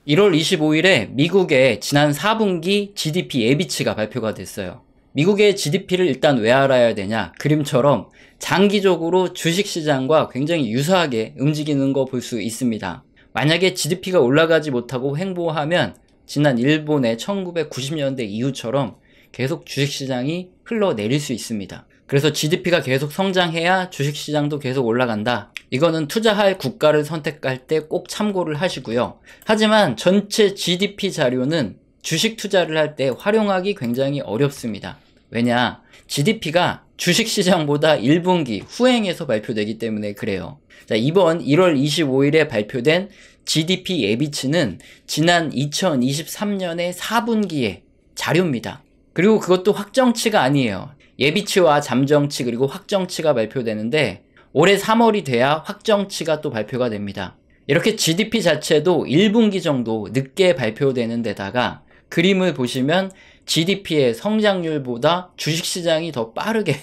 1월 25일에 미국의 지난 4분기 GDP 예비치가 발표가 됐어요. 미국의 GDP를 일단 왜 알아야 되냐? 그림처럼 장기적으로 주식시장과 굉장히 유사하게 움직이는 거 볼 수 있습니다. 만약에 GDP가 올라가지 못하고 횡보하면 지난 일본의 1990년대 이후처럼 계속 주식시장이 흘러내릴 수 있습니다. 그래서 GDP가 계속 성장해야 주식시장도 계속 올라간다. 이거는 투자할 국가를 선택할 때 꼭 참고를 하시고요. 하지만 전체 GDP 자료는 주식 투자를 할 때 활용하기 굉장히 어렵습니다. 왜냐? GDP가 주식시장보다 1분기 후행해서 발표되기 때문에 그래요. 자, 이번 1월 25일에 발표된 GDP 예비치는 지난 2023년의 4분기의 자료입니다. 그리고 그것도 확정치가 아니에요. 예비치와 잠정치 그리고 확정치가 발표되는데 올해 3월이 돼야 확정치가 또 발표가 됩니다. 이렇게 GDP 자체도 1분기 정도 늦게 발표되는 데다가 그림을 보시면 GDP의 성장률보다 주식시장이 더 빠르게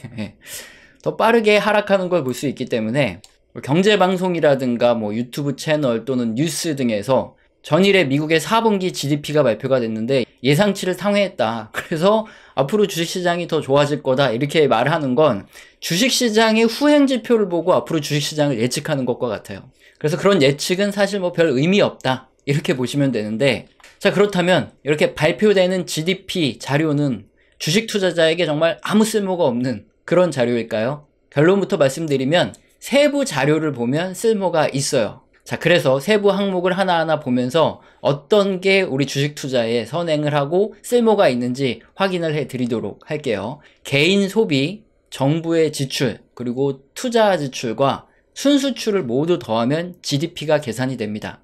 하락하는 걸 볼 수 있기 때문에 경제방송이라든가 유튜브 채널 또는 뉴스 등에서 전일에 미국의 4분기 GDP가 발표가 됐는데 예상치를 상회했다. 그래서 앞으로 주식시장이 더 좋아질 거다. 이렇게 말하는 건 주식시장의 후행지표를 보고 앞으로 주식시장을 예측하는 것과 같아요. 그래서 그런 예측은 사실 별 의미 없다. 이렇게 보시면 되는데, 자, 그렇다면 이렇게 발표되는 GDP 자료는 주식 투자자에게 정말 아무 쓸모가 없는 그런 자료일까요? 결론부터 말씀드리면 세부 자료를 보면 쓸모가 있어요. 자, 그래서 세부 항목을 하나하나 보면서 어떤 게 우리 주식 투자에 선행을 하고 쓸모가 있는지 확인을 해 드리도록 할게요. 개인 소비, 정부의 지출, 그리고 투자 지출과 순수출을 모두 더하면 GDP가 계산이 됩니다.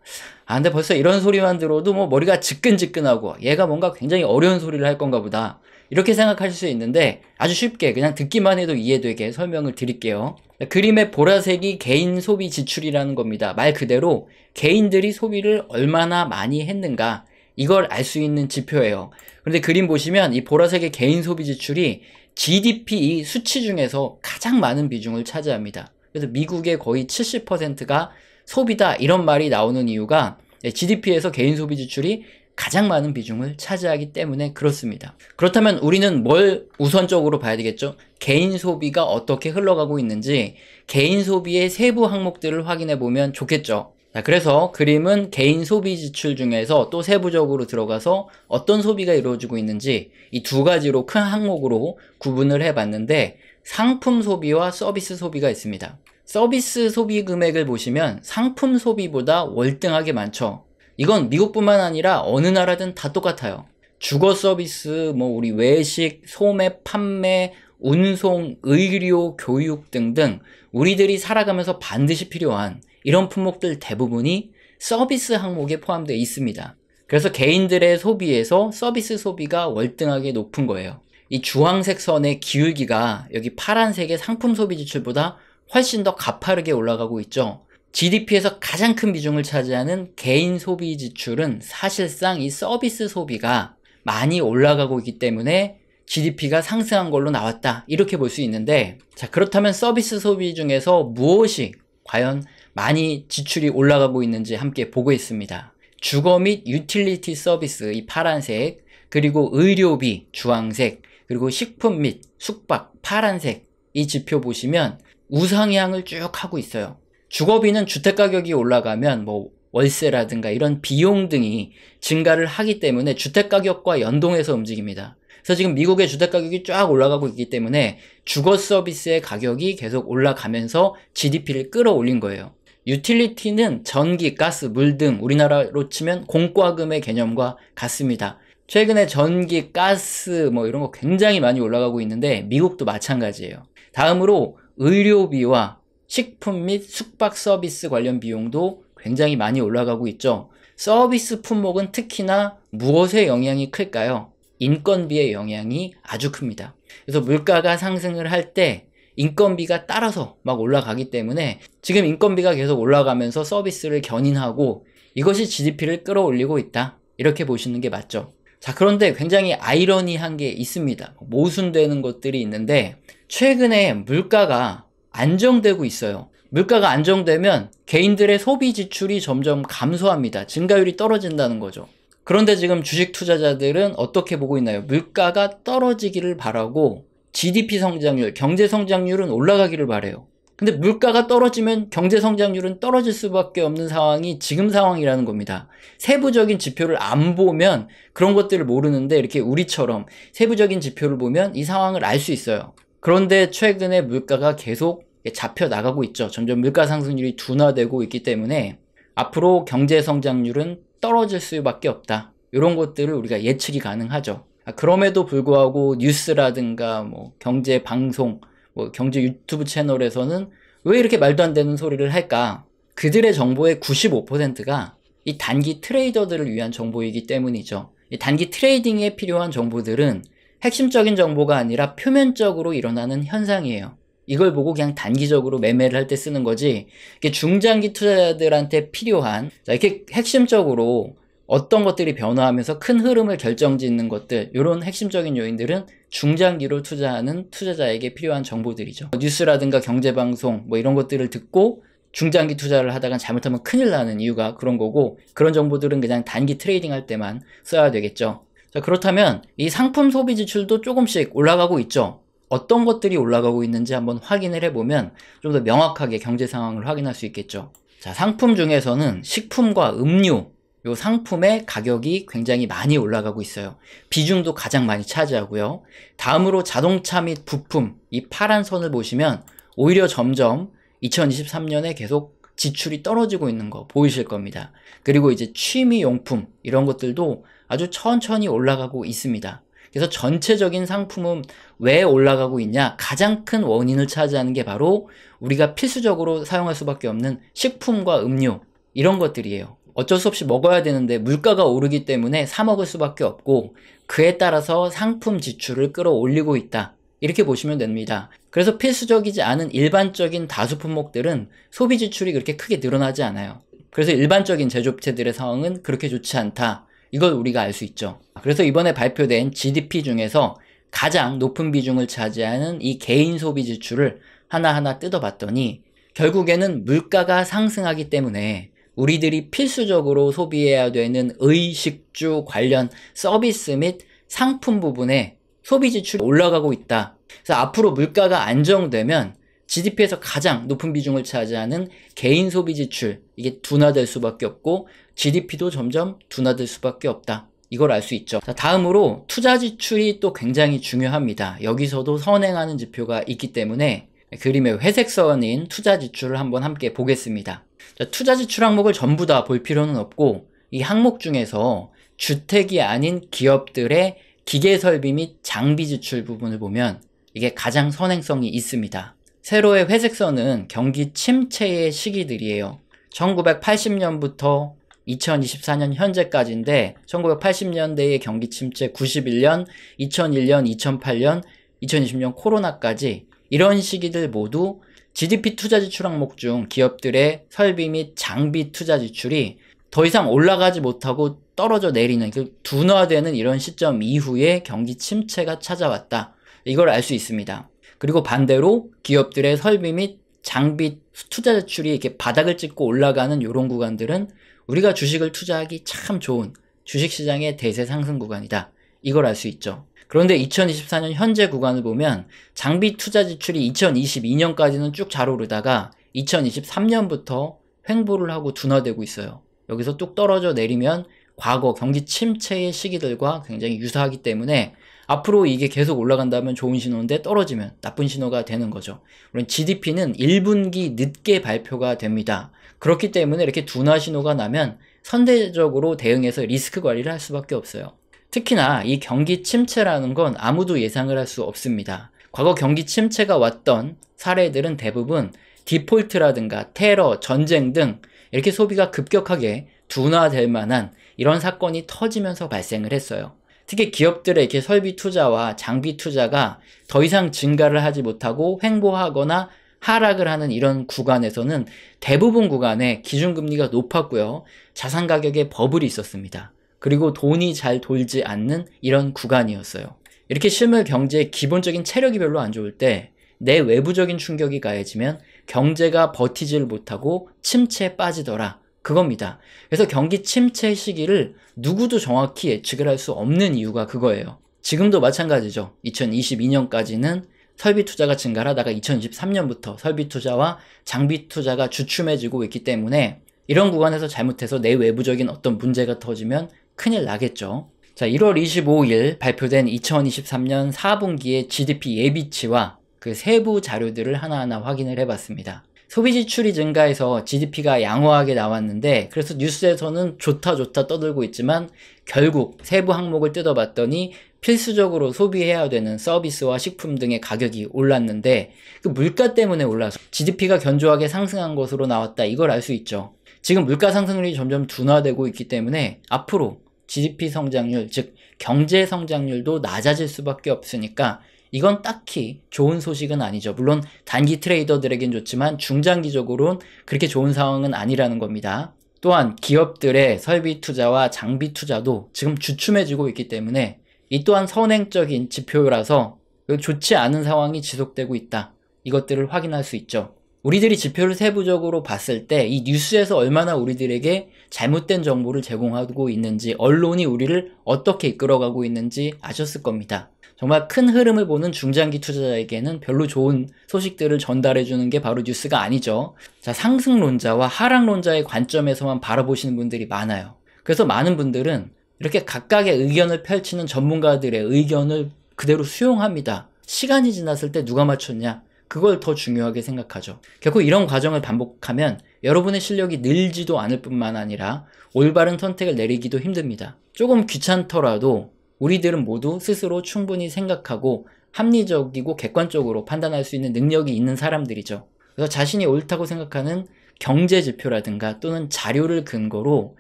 근데 벌써 이런 소리만 들어도 머리가 지끈지끈하고 얘가 뭔가 굉장히 어려운 소리를 할 건가 보다. 이렇게 생각하실 수 있는데 아주 쉽게 그냥 듣기만 해도 이해되게 설명을 드릴게요. 그림의 보라색이 개인 소비 지출이라는 겁니다. 말 그대로 개인들이 소비를 얼마나 많이 했는가 이걸 알 수 있는 지표예요. 그런데 그림 보시면 이 보라색의 개인 소비 지출이 GDP 이 수치 중에서 가장 많은 비중을 차지합니다. 그래서 미국의 거의 70%가 소비다 이런 말이 나오는 이유가 GDP에서 개인 소비 지출이 가장 많은 비중을 차지하기 때문에 그렇습니다. 그렇다면 우리는 뭘 우선적으로 봐야 되겠죠? 개인 소비가 어떻게 흘러가고 있는지 개인 소비의 세부 항목들을 확인해 보면 좋겠죠. 자, 그래서 그림은 개인 소비 지출 중에서 또 세부적으로 들어가서 어떤 소비가 이루어지고 있는지 이 두 가지로 큰 항목으로 구분을 해봤는데 상품 소비와 서비스 소비가 있습니다. 서비스 소비 금액을 보시면 상품 소비보다 월등하게 많죠. 이건 미국뿐만 아니라 어느 나라든 다 똑같아요. 주거 서비스, 우리 외식, 소매, 판매, 운송, 의료, 교육 등등 우리들이 살아가면서 반드시 필요한 이런 품목들 대부분이 서비스 항목에 포함되어 있습니다. 그래서 개인들의 소비에서 서비스 소비가 월등하게 높은 거예요. 이 주황색 선의 기울기가 여기 파란색의 상품 소비 지출보다 훨씬 더 가파르게 올라가고 있죠. GDP에서 가장 큰 비중을 차지하는 개인 소비 지출은 사실상 이 서비스 소비가 많이 올라가고 있기 때문에 GDP가 상승한 걸로 나왔다. 이렇게 볼 수 있는데, 자, 그렇다면 서비스 소비 중에서 무엇이 과연 많이 지출이 올라가고 있는지 함께 보고 있습니다. 주거 및 유틸리티 서비스, 이 파란색, 그리고 의료비, 주황색, 그리고 식품 및 숙박, 파란색, 이 지표 보시면 우상향을 쭉 하고 있어요. 주거비는 주택가격이 올라가면 월세라든가 이런 비용 등이 증가를 하기 때문에 주택가격과 연동해서 움직입니다. 그래서 지금 미국의 주택가격이 쫙 올라가고 있기 때문에 주거 서비스의 가격이 계속 올라가면서 GDP를 끌어올린 거예요. 유틸리티는 전기, 가스, 물 등 우리나라로 치면 공과금의 개념과 같습니다. 최근에 전기, 가스 이런 거 굉장히 많이 올라가고 있는데 미국도 마찬가지예요. 다음으로 의료비와 식품 및 숙박 서비스 관련 비용도 굉장히 많이 올라가고 있죠. 서비스 품목은 특히나 무엇의 영향이 클까요? 인건비의 영향이 아주 큽니다. 그래서 물가가 상승을 할 때 인건비가 따라서 막 올라가기 때문에 지금 인건비가 계속 올라가면서 서비스를 견인하고 이것이 GDP를 끌어올리고 있다. 이렇게 보시는 게 맞죠. 자, 그런데 굉장히 아이러니한 게 있습니다. 모순되는 것들이 있는데 최근에 물가가 안정되고 있어요. 물가가 안정되면 개인들의 소비 지출이 점점 감소합니다. 증가율이 떨어진다는 거죠. 그런데 지금 주식 투자자들은 어떻게 보고 있나요? 물가가 떨어지기를 바라고 GDP 성장률, 경제 성장률은 올라가기를 바래요. 근데 물가가 떨어지면 경제 성장률은 떨어질 수밖에 없는 상황이 지금 상황이라는 겁니다. 세부적인 지표를 안 보면 그런 것들을 모르는데 이렇게 우리처럼 세부적인 지표를 보면 이 상황을 알 수 있어요. 그런데 최근에 물가가 계속 잡혀 나가고 있죠. 점점 물가 상승률이 둔화되고 있기 때문에 앞으로 경제 성장률은 떨어질 수밖에 없다. 이런 것들을 우리가 예측이 가능하죠. 그럼에도 불구하고 뉴스라든가 뭐 경제 방송, 뭐 경제 유튜브 채널에서는 왜 이렇게 말도 안 되는 소리를 할까? 그들의 정보의 95%가 이 단기 트레이더들을 위한 정보이기 때문이죠. 이 단기 트레이딩에 필요한 정보들은 핵심적인 정보가 아니라 표면적으로 일어나는 현상이에요. 이걸 보고 그냥 단기적으로 매매를 할 때 쓰는 거지, 이게 중장기 투자자들한테 필요한, 자, 이렇게 핵심적으로 어떤 것들이 변화하면서 큰 흐름을 결정짓는 것들, 이런 핵심적인 요인들은 중장기로 투자하는 투자자에게 필요한 정보들이죠. 뉴스라든가 경제방송 뭐 이런 것들을 듣고 중장기 투자를 하다가 잘못하면 큰일 나는 이유가 그런 거고, 그런 정보들은 그냥 단기 트레이딩 할 때만 써야 되겠죠. 자, 그렇다면 이 상품 소비 지출도 조금씩 올라가고 있죠. 어떤 것들이 올라가고 있는지 한번 확인을 해보면 좀 더 명확하게 경제 상황을 확인할 수 있겠죠. 자, 상품 중에서는 식품과 음료, 요 상품의 가격이 굉장히 많이 올라가고 있어요. 비중도 가장 많이 차지하고요. 다음으로 자동차 및 부품, 이 파란 선을 보시면 오히려 점점 2023년에 계속 지출이 떨어지고 있는 거 보이실 겁니다. 그리고 이제 취미용품, 이런 것들도 아주 천천히 올라가고 있습니다. 그래서 전체적인 상품은 왜 올라가고 있냐? 가장 큰 원인을 차지하는 게 바로 우리가 필수적으로 사용할 수밖에 없는 식품과 음료, 이런 것들이에요. 어쩔 수 없이 먹어야 되는데 물가가 오르기 때문에 사 먹을 수밖에 없고, 그에 따라서 상품 지출을 끌어올리고 있다. 이렇게 보시면 됩니다. 그래서 필수적이지 않은 일반적인 다수 품목들은 소비 지출이 그렇게 크게 늘어나지 않아요. 그래서 일반적인 제조업체들의 상황은 그렇게 좋지 않다. 이걸 우리가 알 수 있죠. 그래서 이번에 발표된 GDP 중에서 가장 높은 비중을 차지하는 이 개인 소비 지출을 하나하나 뜯어봤더니 결국에는 물가가 상승하기 때문에 우리들이 필수적으로 소비해야 되는 의식주 관련 서비스 및 상품 부분에 소비 지출이 올라가고 있다. 그래서 앞으로 물가가 안정되면 GDP에서 가장 높은 비중을 차지하는 개인 소비 지출, 이게 둔화될 수밖에 없고 GDP도 점점 둔화될 수밖에 없다. 이걸 알 수 있죠. 자, 다음으로 투자 지출이 또 굉장히 중요합니다. 여기서도 선행하는 지표가 있기 때문에 그림의 회색 선인 투자 지출을 한번 함께 보겠습니다. 자, 투자 지출 항목을 전부 다 볼 필요는 없고, 이 항목 중에서 주택이 아닌 기업들의 기계 설비 및 장비 지출 부분을 보면 이게 가장 선행성이 있습니다. 세로의 회색 선은 경기 침체의 시기들이에요. 1980년부터 2024년 현재까지인데, 1980년대의 경기 침체, 91년, 2001년, 2008년, 2020년 코로나까지 이런 시기들 모두 GDP 투자 지출 항목 중 기업들의 설비 및 장비 투자 지출이 더 이상 올라가지 못하고 떨어져 내리는, 그 둔화되는 이런 시점 이후에 경기 침체가 찾아왔다. 이걸 알 수 있습니다. 그리고 반대로 기업들의 설비 및 장비 투자 지출이 이렇게 바닥을 찍고 올라가는 이런 구간들은 우리가 주식을 투자하기 참 좋은 주식시장의 대세 상승 구간이다. 이걸 알 수 있죠. 그런데 2024년 현재 구간을 보면 장비 투자 지출이 2022년까지는 쭉 잘 오르다가 2023년부터 횡보를 하고 둔화되고 있어요. 여기서 뚝 떨어져 내리면 과거 경기 침체의 시기들과 굉장히 유사하기 때문에 앞으로 이게 계속 올라간다면 좋은 신호인데 떨어지면 나쁜 신호가 되는 거죠. 물론 GDP는 1분기 늦게 발표가 됩니다. 그렇기 때문에 이렇게 둔화 신호가 나면 선제적으로 대응해서 리스크 관리를 할 수밖에 없어요. 특히나 이 경기 침체라는 건 아무도 예상을 할 수 없습니다. 과거 경기 침체가 왔던 사례들은 대부분 디폴트라든가 테러, 전쟁 등 이렇게 소비가 급격하게 둔화될 만한 이런 사건이 터지면서 발생을 했어요. 특히 기업들의 이렇게 설비 투자와 장비 투자가 더 이상 증가를 하지 못하고 횡보하거나 하락을 하는 이런 구간에서는 대부분 구간에 기준금리가 높았고요. 자산 가격에 버블이 있었습니다. 그리고 돈이 잘 돌지 않는 이런 구간이었어요. 이렇게 실물 경제의 기본적인 체력이 별로 안 좋을 때 내 외부적인 충격이 가해지면 경제가 버티지를 못하고 침체에 빠지더라. 그겁니다. 그래서 경기 침체 시기를 누구도 정확히 예측을 할 수 없는 이유가 그거예요. 지금도 마찬가지죠. 2022년까지는 설비 투자가 증가를 하다가 2023년부터 설비 투자와 장비 투자가 주춤해지고 있기 때문에 이런 구간에서 잘못해서 내외부적인 어떤 문제가 터지면 큰일 나겠죠. 자, 1월 25일 발표된 2023년 4분기의 GDP 예비치와 그 세부 자료들을 하나하나 확인을 해봤습니다. 소비 지출이 증가해서 GDP가 양호하게 나왔는데, 그래서 뉴스에서는 좋다 떠들고 있지만 결국 세부 항목을 뜯어봤더니 필수적으로 소비해야 되는 서비스와 식품 등의 가격이 올랐는데 그 물가 때문에 올라서 GDP가 견조하게 상승한 것으로 나왔다, 이걸 알 수 있죠. 지금 물가 상승률이 점점 둔화되고 있기 때문에 앞으로 GDP 성장률, 즉 경제 성장률도 낮아질 수밖에 없으니까 이건 딱히 좋은 소식은 아니죠. 물론 단기 트레이더들에겐 좋지만 중장기적으로는 그렇게 좋은 상황은 아니라는 겁니다. 또한 기업들의 설비 투자와 장비 투자도 지금 주춤해지고 있기 때문에 이 또한 선행적인 지표라서 좋지 않은 상황이 지속되고 있다, 이것들을 확인할 수 있죠. 우리들이 지표를 세부적으로 봤을 때 이 뉴스에서 얼마나 우리들에게 잘못된 정보를 제공하고 있는지, 언론이 우리를 어떻게 이끌어가고 있는지 아셨을 겁니다. 정말 큰 흐름을 보는 중장기 투자자에게는 별로 좋은 소식들을 전달해주는 게 바로 뉴스가 아니죠. 자, 상승론자와 하락론자의 관점에서만 바라보시는 분들이 많아요. 그래서 많은 분들은 이렇게 각각의 의견을 펼치는 전문가들의 의견을 그대로 수용합니다. 시간이 지났을 때 누가 맞췄냐, 그걸 더 중요하게 생각하죠. 결국 이런 과정을 반복하면 여러분의 실력이 늘지도 않을 뿐만 아니라 올바른 선택을 내리기도 힘듭니다. 조금 귀찮더라도 우리들은 모두 스스로 충분히 생각하고 합리적이고 객관적으로 판단할 수 있는 능력이 있는 사람들이죠. 그래서 자신이 옳다고 생각하는 경제 지표라든가 또는 자료를 근거로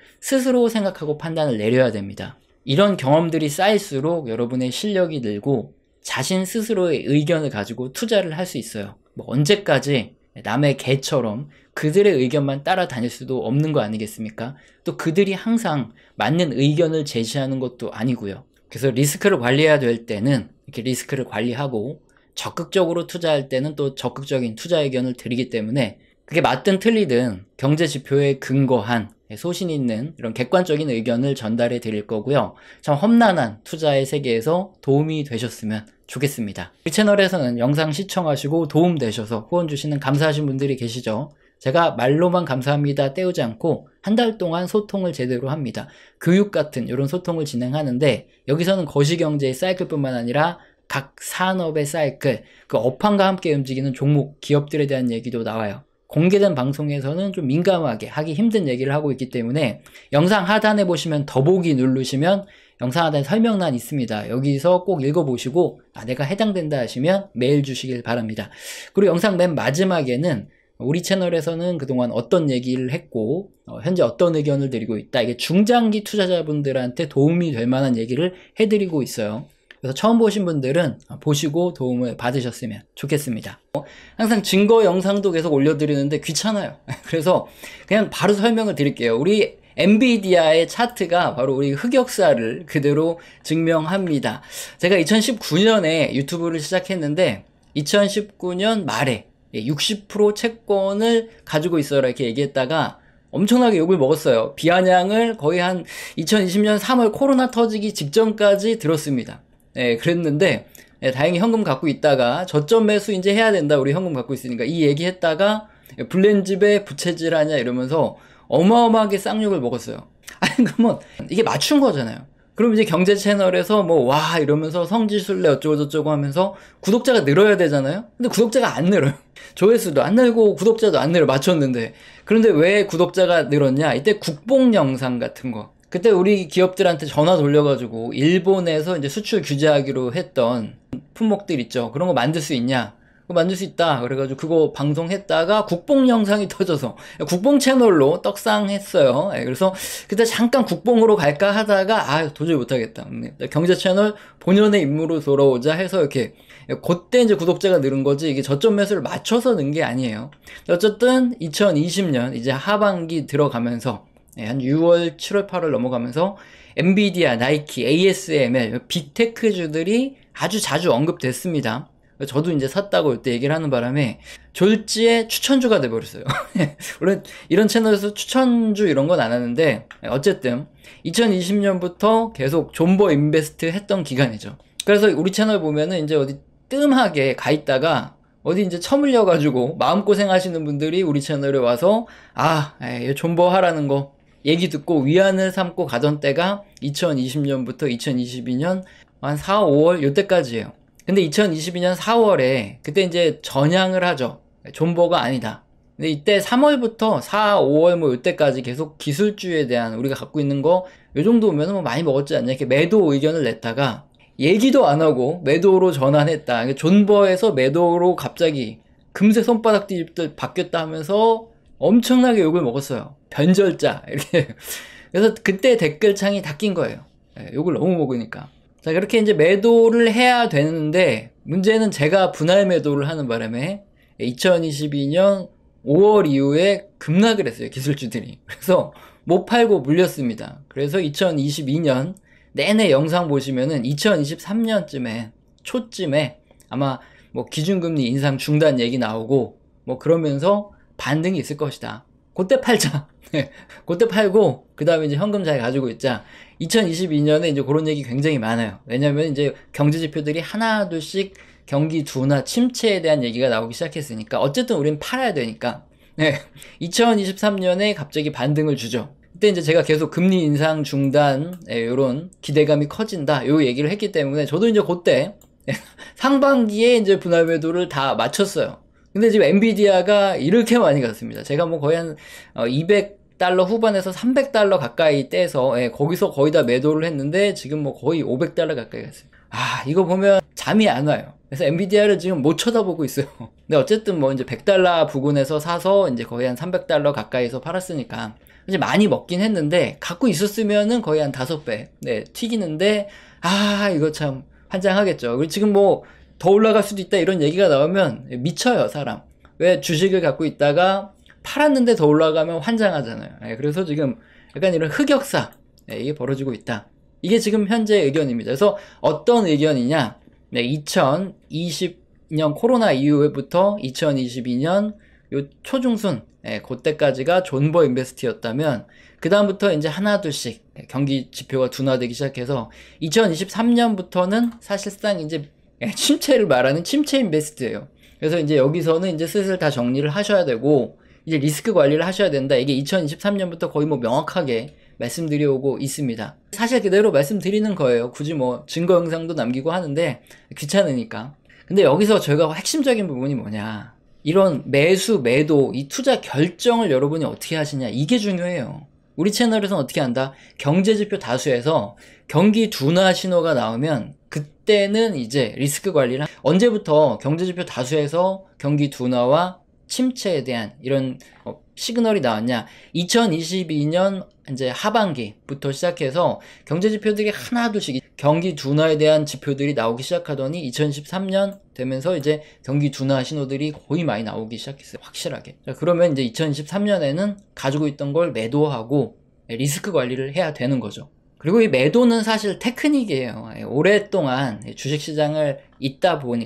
스스로 생각하고 판단을 내려야 됩니다. 이런 경험들이 쌓일수록 여러분의 실력이 늘고 자신 스스로의 의견을 가지고 투자를 할 수 있어요. 언제까지 남의 개처럼 그들의 의견만 따라다닐 수도 없는 거 아니겠습니까? 또 그들이 항상 맞는 의견을 제시하는 것도 아니고요. 그래서 리스크를 관리해야 될 때는 이렇게 리스크를 관리하고 적극적으로 투자할 때는 또 적극적인 투자 의견을 드리기 때문에 그게 맞든 틀리든 경제 지표에 근거한 소신 있는 이런 객관적인 의견을 전달해 드릴 거고요. 참 험난한 투자의 세계에서 도움이 되셨으면 좋겠습니다. 이 채널에서는 영상 시청하시고 도움되셔서 후원 주시는 감사하신 분들이 계시죠. 제가 말로만 감사합니다 때우지 않고 한 달 동안 소통을 제대로 합니다. 교육 같은 이런 소통을 진행하는데 여기서는 거시경제의 사이클뿐만 아니라 각 산업의 사이클, 그 업황과 함께 움직이는 종목, 기업들에 대한 얘기도 나와요. 공개된 방송에서는 좀 민감하게 하기 힘든 얘기를 하고 있기 때문에 영상 하단에 보시면 더보기 누르시면 영상 하단에 설명란 있습니다. 여기서 꼭 읽어보시고 내가 해당된다 하시면 메일 주시길 바랍니다. 그리고 영상 맨 마지막에는 우리 채널에서는 그동안 어떤 얘기를 했고 현재 어떤 의견을 드리고 있다, 이게 중장기 투자자분들한테 도움이 될 만한 얘기를 해드리고 있어요. 그래서 처음 보신 분들은 보시고 도움을 받으셨으면 좋겠습니다. 항상 증거 영상도 계속 올려드리는데 귀찮아요. 그래서 그냥 바로 설명을 드릴게요. 우리 엔비디아의 차트가 바로 우리 흑역사를 그대로 증명합니다. 제가 2019년에 유튜브를 시작했는데 2019년 말에 60% 채권을 가지고 있어라 이렇게 얘기했다가 엄청나게 욕을 먹었어요. 비아냥을 거의 한 2020년 3월 코로나 터지기 직전까지 들었습니다. 그랬는데 다행히 현금 갖고 있다가 저점 매수 이제 해야 된다, 우리 현금 갖고 있으니까 이 얘기했다가 블렌집에 부채질 하냐 이러면서 어마어마하게 쌍욕을 먹었어요. 아니 그러면 이게 맞춘 거잖아요. 그럼 이제 경제 채널에서 뭐 와 이러면서 성지순례 어쩌고저쩌고 하면서 구독자가 늘어야 되잖아요. 근데 구독자가 안 늘어요. 조회수도 안 늘고 구독자도 안 늘어, 맞췄는데. 그런데 왜 구독자가 늘었냐, 이때 국뽕 영상 같은 거, 그때 우리 기업들한테 전화 돌려가지고 일본에서 이제 수출 규제하기로 했던 품목들 있죠. 그런 거 만들 수 있냐? 그거 만들 수 있다. 그래가지고 그거 방송했다가 국뽕 영상이 터져서 국뽕 채널로 떡상했어요. 그래서 그때 잠깐 국뽕으로 갈까 하다가 도저히 못하겠다. 경제 채널 본연의 임무로 돌아오자 해서 이렇게 그때 이제 구독자가 늘은 거지, 이게 저점 매수를 맞춰서 는 게 아니에요. 어쨌든 2020년 이제 하반기 들어가면서 한 6월, 7월, 8월 넘어가면서 엔비디아, 나이키, ASML, 빅테크주들이 아주 자주 언급됐습니다. 저도 이제 샀다고 이때 얘기를 하는 바람에 졸지에 추천주가 돼버렸어요. 물론 이런 채널에서 추천주 이런 건 안 하는데 어쨌든 2020년부터 계속 존버 인베스트 했던 기간이죠. 그래서 우리 채널 보면은 이제 어디 뜸하게 가 있다가 어디 이제 처물려 가지고 마음고생 하시는 분들이 우리 채널에 와서 존버 하라는 거 얘기 듣고 위안을 삼고 가던 때가 2020년부터 2022년 한 4, 5월 요때까지예요. 근데 2022년 4월에 그때 이제 전향을 하죠. 존버가 아니다. 근데 이때 3월부터 4, 5월 뭐 요때까지 계속 기술주에 대한 우리가 갖고 있는 거 요 정도면 뭐 많이 먹었지 않냐 이렇게 매도 의견을 냈다가 얘기도 안 하고 매도로 전환했다. 존버에서 매도로 갑자기 금세 손바닥 뒤집듯 바뀌었다 하면서 엄청나게 욕을 먹었어요. 변절자 이렇게. 그래서 그때 댓글창이 닫힌 거예요. 욕을 너무 먹으니까. 자, 그렇게 이제 매도를 해야 되는데 문제는 제가 분할 매도를 하는 바람에 2022년 5월 이후에 급락을 했어요. 기술주들이. 그래서 못 팔고 물렸습니다. 그래서 2022년 내내 영상 보시면은 2023년쯤에 초쯤에 아마 뭐 기준금리 인상 중단 얘기 나오고 뭐 그러면서 반등이 있을 것이다. 그때 팔자. 그때 팔고 그 다음에 이제 현금 잘 가지고 있자. 2022년에 이제 그런 얘기 굉장히 많아요. 왜냐면 이제 경제 지표들이 하나 둘씩 경기 둔화 침체에 대한 얘기가 나오기 시작했으니까 어쨌든 우리는 팔아야 되니까. 2023년에 갑자기 반등을 주죠. 그때 이제 제가 계속 금리 인상 중단 요런 기대감이 커진다 요 얘기를 했기 때문에 저도 이제 그때 상반기에 이제 분할 매도를 다 마쳤어요. 근데 지금 엔비디아가 이렇게 많이 갔습니다. 제가 뭐 거의 한 200달러 후반에서 300달러 가까이 떼서 거기서 거의 다 매도를 했는데 지금 뭐 거의 500달러 가까이 갔어요. 이거 보면 잠이 안 와요. 그래서 엔비디아를 지금 못 쳐다보고 있어요. 근데 어쨌든 뭐 이제 100달러 부근에서 사서 이제 거의 한 300달러 가까이서 팔았으니까 이제 많이 먹긴 했는데 갖고 있었으면은 거의 한 5배 튀기는데 이거 참 환장하겠죠. 그리고 지금 뭐 더 올라갈 수도 있다 이런 얘기가 나오면 미쳐요 사람. 왜 주식을 갖고 있다가 팔았는데 더 올라가면 환장하잖아요. 그래서 지금 약간 이런 흑역사 이게 벌어지고 있다. 이게 지금 현재 의견입니다. 그래서 어떤 의견이냐 2020년 코로나 이후부터 2022년 요 초중순 그때까지가 존버 인베스트였다면 그 다음부터 이제 하나 둘씩 경기 지표가 둔화되기 시작해서 2023년부터는 사실상 이제 침체를 말하는 침체 인베스트예요. 그래서 이제 여기서는 이제 슬슬 다 정리를 하셔야 되고 이제 리스크 관리를 하셔야 된다. 이게 2023년부터 거의 뭐 명확하게 말씀드려오고 있습니다. 사실 그대로 말씀드리는 거예요. 굳이 뭐 증거 영상도 남기고 하는데 귀찮으니까. 근데 여기서 저희가 핵심적인 부분이 뭐냐, 이런 매수, 매도, 이 투자 결정을 여러분이 어떻게 하시냐, 이게 중요해요. 우리 채널에서는 어떻게 한다? 경제지표 다수에서 경기 둔화 신호가 나오면 그때는 이제 리스크 관리를 언제부터 경제지표 다수에서 경기 둔화와 침체에 대한 이런 시그널이 나왔냐, 2022년 이제 하반기부터 시작해서 경제지표들이 하나둘씩 경기 둔화에 대한 지표들이 나오기 시작하더니 2023년 되면서 이제 경기 둔화 신호들이 거의 많이 나오기 시작했어요. 확실하게. 자, 그러면 이제 2023년에는 가지고 있던 걸 매도하고 리스크 관리를 해야 되는 거죠. 그리고 이 매도는 사실 테크닉이에요. 오랫동안 주식시장을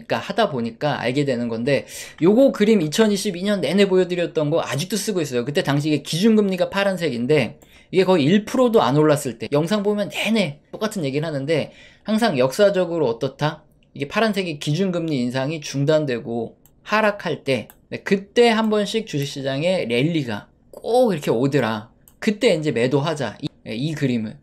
하다 보니까 알게 되는 건데, 요거 그림 2022년 내내 보여드렸던 거 아직도 쓰고 있어요. 그때 당시에 기준금리가 파란색인데 이게 거의 1%도 안 올랐을 때 영상 보면 내내 똑같은 얘기를 하는데, 항상 역사적으로 어떻다? 이게 파란색이 기준금리 인상이 중단되고 하락할 때, 그때 한 번씩 주식시장에 랠리가 꼭 이렇게 오더라. 그때 이제 매도하자. 이 그림을.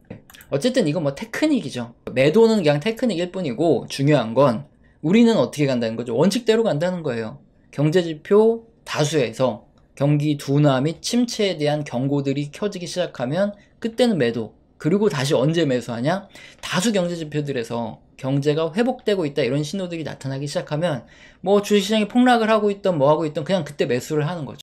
어쨌든 이건 뭐 테크닉이죠. 매도는 그냥 테크닉일 뿐이고 중요한 건 우리는 어떻게 간다는 거죠. 원칙대로 간다는 거예요. 경제지표 다수에서 경기 둔화 및 침체에 대한 경고들이 켜지기 시작하면 그때는 매도. 그리고 다시 언제 매수하냐? 다수 경제지표들에서 경제가 회복되고 있다 이런 신호들이 나타나기 시작하면 뭐 주식시장이 폭락을 하고 있던 뭐 하고 있던 그냥 그때 매수를 하는 거죠.